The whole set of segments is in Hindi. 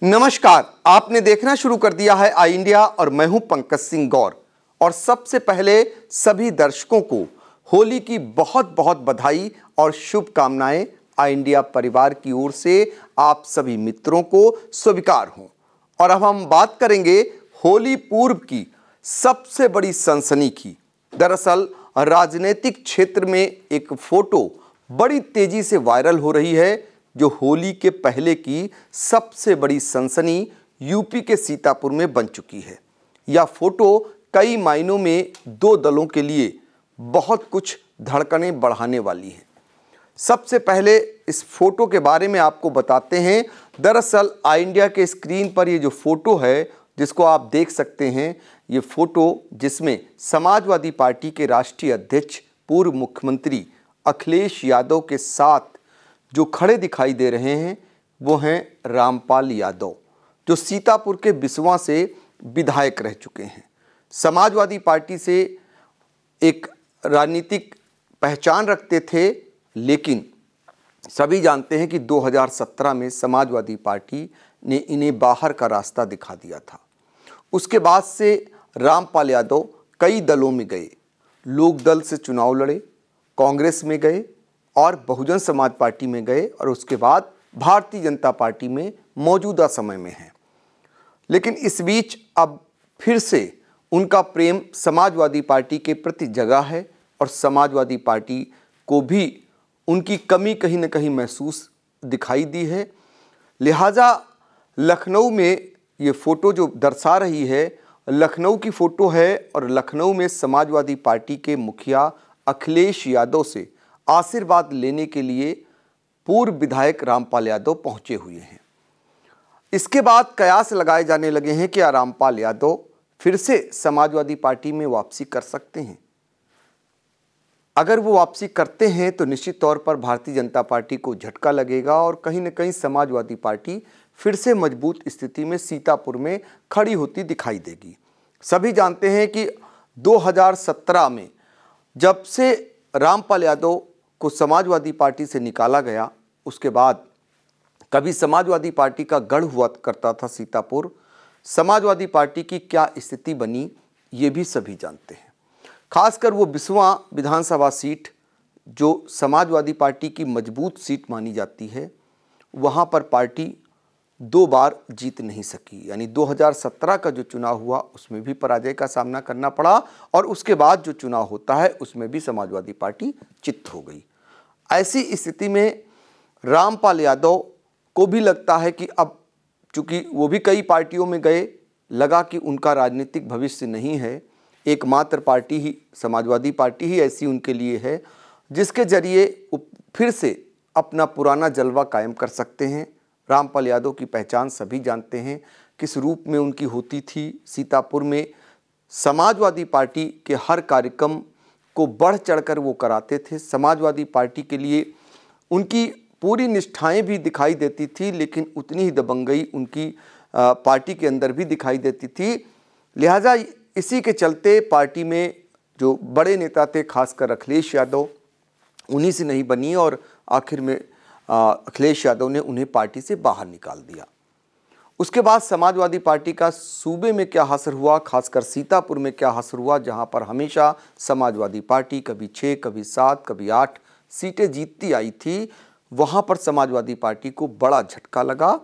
नमस्कार, आपने देखना शुरू कर दिया है आई इंडिया और मैं हूं पंकज सिंह गौर। और सबसे पहले सभी दर्शकों को होली की बहुत बहुत बधाई और शुभकामनाएं आई इंडिया परिवार की ओर से आप सभी मित्रों को स्वीकार हों। और अब हम बात करेंगे होली पूर्व की सबसे बड़ी सनसनी की। दरअसल राजनीतिक क्षेत्र में एक फोटो बड़ी तेजी से वायरल हो रही है, जो होली के पहले की सबसे बड़ी सनसनी यूपी के सीतापुर में बन चुकी है। यह फोटो कई मायनों में दो दलों के लिए बहुत कुछ धड़कनें बढ़ाने वाली है। सबसे पहले इस फोटो के बारे में आपको बताते हैं। दरअसल आई इंडिया के स्क्रीन पर ये जो फोटो है, जिसको आप देख सकते हैं, ये फोटो जिसमें समाजवादी पार्टी के राष्ट्रीय अध्यक्ष पूर्व मुख्यमंत्री अखिलेश यादव के साथ जो खड़े दिखाई दे रहे हैं वो हैं रामपाल यादव, जो सीतापुर के बिसवा से विधायक रह चुके हैं। समाजवादी पार्टी से एक राजनीतिक पहचान रखते थे, लेकिन सभी जानते हैं कि 2017 में समाजवादी पार्टी ने इन्हें बाहर का रास्ता दिखा दिया था। उसके बाद से रामपाल यादव कई दलों में गए, लोक दल से चुनाव लड़े, कांग्रेस में गए और बहुजन समाज पार्टी में गए और उसके बाद भारतीय जनता पार्टी में मौजूदा समय में हैं। लेकिन इस बीच अब फिर से उनका प्रेम समाजवादी पार्टी के प्रति जगा है और समाजवादी पार्टी को भी उनकी कमी कहीं न कहीं महसूस दिखाई दी है। लिहाजा लखनऊ में ये फ़ोटो जो दर्शा रही है, लखनऊ की फ़ोटो है और लखनऊ में समाजवादी पार्टी के मुखिया अखिलेश यादव से आशीर्वाद लेने के लिए पूर्व विधायक रामपाल यादव पहुंचे हुए हैं। इसके बाद कयास लगाए जाने लगे हैं कि रामपाल यादव फिर से समाजवादी पार्टी में वापसी कर सकते हैं। अगर वो वापसी करते हैं तो निश्चित तौर पर भारतीय जनता पार्टी को झटका लगेगा और कहीं न कहीं समाजवादी पार्टी फिर से मजबूत स्थिति में सीतापुर में खड़ी होती दिखाई देगी। सभी जानते हैं कि 2017 में जब से रामपाल यादव को समाजवादी पार्टी से निकाला गया, उसके बाद कभी समाजवादी पार्टी का गढ़ हुआ करता था सीतापुर। समाजवादी पार्टी की क्या स्थिति बनी ये भी सभी जानते हैं। खासकर वो बिसवा विधानसभा सीट जो समाजवादी पार्टी की मजबूत सीट मानी जाती है, वहाँ पर पार्टी 2 बार जीत नहीं सकी। यानी 2017 का जो चुनाव हुआ उसमें भी पराजय का सामना करना पड़ा और उसके बाद जो चुनाव होता है उसमें भी समाजवादी पार्टी चित हो गई। ऐसी स्थिति में रामपाल यादव को भी लगता है कि अब चूँकि वो भी कई पार्टियों में गए, लगा कि उनका राजनीतिक भविष्य नहीं है। एकमात्र पार्टी ही समाजवादी पार्टी ही ऐसी उनके लिए है जिसके जरिए वो फिर से अपना पुराना जलवा कायम कर सकते हैं। रामपाल यादव की पहचान सभी जानते हैं, किस रूप में उनकी होती थी। सीतापुर में समाजवादी पार्टी के हर कार्यक्रम को बढ़ चढ़कर वो कराते थे। समाजवादी पार्टी के लिए उनकी पूरी निष्ठाएं भी दिखाई देती थी, लेकिन उतनी ही दबंगई उनकी पार्टी के अंदर भी दिखाई देती थी। लिहाजा इसी के चलते पार्टी में जो बड़े नेता थे, खासकर अखिलेश यादव, उन्हीं से नहीं बनी और आखिर में अखिलेश यादव ने उन्हें पार्टी से बाहर निकाल दिया। उसके बाद समाजवादी पार्टी का सूबे में क्या असर हुआ, खासकर सीतापुर में क्या असर हुआ, जहां पर हमेशा समाजवादी पार्टी कभी 6, कभी 7, कभी 8 सीटें जीतती आई थी, वहां पर समाजवादी पार्टी को बड़ा झटका लगा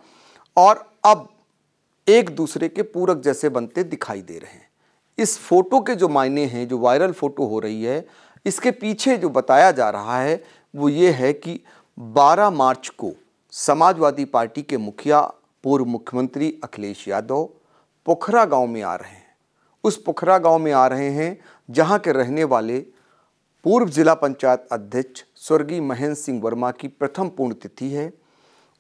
और अब एक दूसरे के पूरक जैसे बनते दिखाई दे रहे हैं। इस फोटो के जो मायने हैं, जो वायरल फोटो हो रही है, इसके पीछे जो बताया जा रहा है वो ये है कि 12 मार्च को समाजवादी पार्टी के मुखिया पूर्व मुख्यमंत्री अखिलेश यादव पोखरा गांव में आ रहे हैं। उस पोखरा गांव में आ रहे हैं जहां के रहने वाले पूर्व जिला पंचायत अध्यक्ष स्वर्गीय महेंद्र सिंह वर्मा की प्रथम पुण्यतिथि है।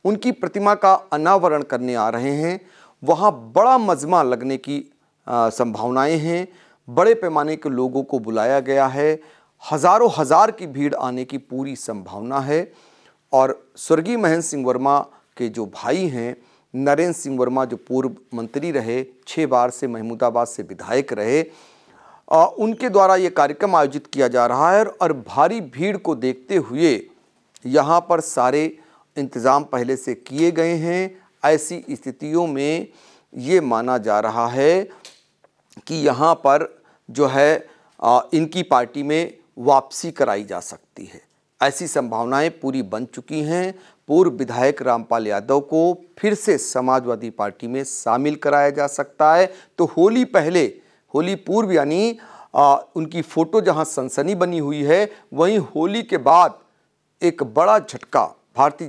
उनकी प्रतिमा का अनावरण करने आ रहे हैं। वहां बड़ा मजमा लगने की संभावनाएं हैं। बड़े पैमाने के लोगों को बुलाया गया है। हज़ारों हज़ार की भीड़ आने की पूरी संभावना है। और स्वर्गीय महेंद्र सिंह वर्मा के जो भाई हैं, नरेंद्र सिंह वर्मा, जो पूर्व मंत्री रहे, 6 बार से महमूदाबाद से विधायक रहे, उनके द्वारा ये कार्यक्रम आयोजित किया जा रहा है। और भारी भीड़ को देखते हुए यहाँ पर सारे इंतज़ाम पहले से किए गए हैं। ऐसी स्थितियों में ये माना जा रहा है कि यहाँ पर जो है इनकी पार्टी में वापसी कराई जा सकती है। ऐसी संभावनाएं पूरी बन चुकी हैं। पूर्व विधायक रामपाल यादव को फिर से समाजवादी पार्टी में शामिल कराया जा सकता है। तो होली पहले, होली पूर्व यानी उनकी फ़ोटो जहां सनसनी बनी हुई है, वहीं होली के बाद एक बड़ा झटका भारतीय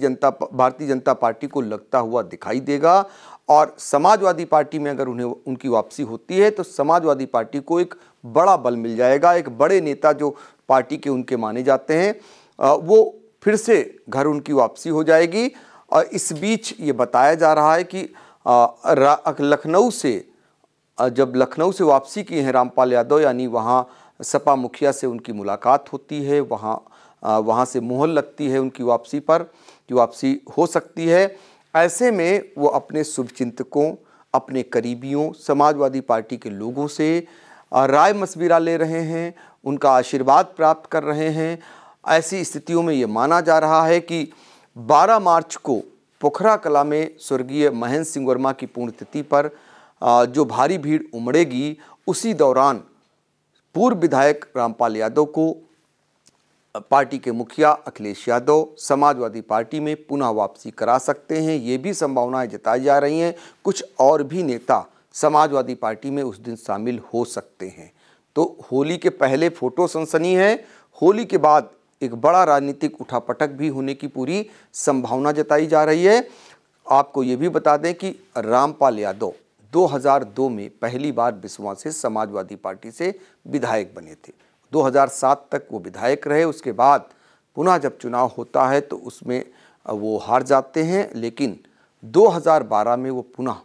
जनता पार्टी को लगता हुआ दिखाई देगा। और समाजवादी पार्टी में अगर उनकी वापसी होती है तो समाजवादी पार्टी को एक बड़ा बल मिल जाएगा। एक बड़े नेता जो पार्टी के उनके माने जाते हैं, वो फिर से घर उनकी वापसी हो जाएगी। और इस बीच ये बताया जा रहा है कि जब लखनऊ से वापसी की है रामपाल यादव, यानी वहाँ सपा मुखिया से उनकी मुलाकात होती है, वहाँ से मुहर लगती है उनकी वापसी पर, कि वापसी हो सकती है। ऐसे में वो अपने शुभचिंतकों, अपने करीबियों, समाजवादी पार्टी के लोगों से राय मशविरा ले रहे हैं, उनका आशीर्वाद प्राप्त कर रहे हैं। ऐसी स्थितियों में ये माना जा रहा है कि 12 मार्च को पोखरा कला में स्वर्गीय महेंद्र सिंह वर्मा की पुण्यतिथि पर जो भारी भीड़ उमड़ेगी, उसी दौरान पूर्व विधायक रामपाल यादव को पार्टी के मुखिया अखिलेश यादव समाजवादी पार्टी में पुनः वापसी करा सकते हैं। ये भी संभावनाएं जताई जा रही हैं। कुछ और भी नेता समाजवादी पार्टी में उस दिन शामिल हो सकते हैं। तो होली के पहले फोटो सनसनी है, होली के बाद एक बड़ा राजनीतिक उठापटक भी होने की पूरी संभावना जताई जा रही है। आपको ये भी बता दें कि रामपाल यादव 2002 में पहली बार बिस्वा से समाजवादी पार्टी से विधायक बने थे। 2007 तक वो विधायक रहे। उसके बाद पुनः जब चुनाव होता है तो उसमें वो हार जाते हैं, लेकिन 2012 में वो पुनः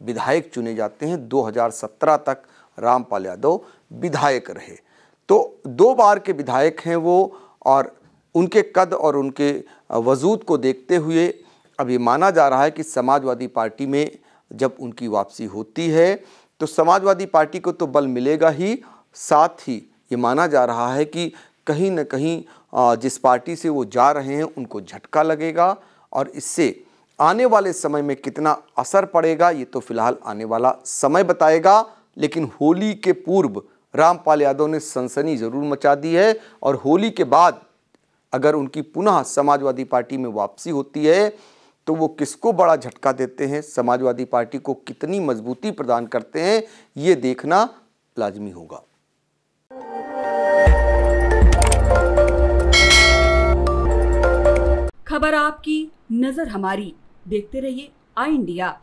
विधायक चुने जाते हैं। 2017 तक रामपाल यादव विधायक रहे। तो 2 बार के विधायक हैं वो, और उनके कद और उनके वजूद को देखते हुए अब ये माना जा रहा है कि समाजवादी पार्टी में जब उनकी वापसी होती है तो समाजवादी पार्टी को तो बल मिलेगा ही, साथ ही ये माना जा रहा है कि कहीं न कहीं जिस पार्टी से वो जा रहे हैं उनको झटका लगेगा। और इससे आने वाले समय में कितना असर पड़ेगा ये तो फिलहाल आने वाला समय बताएगा। लेकिन होली के पूर्व रामपाल यादव ने सनसनी ज़रूर मचा दी है, और होली के बाद अगर उनकी पुनः समाजवादी पार्टी में वापसी होती है तो वो किसको बड़ा झटका देते हैं, समाजवादी पार्टी को कितनी मजबूती प्रदान करते हैं, ये देखना लाजमी होगा। खबर आपकी, नजर हमारी। देखते रहिए आई इंडिया।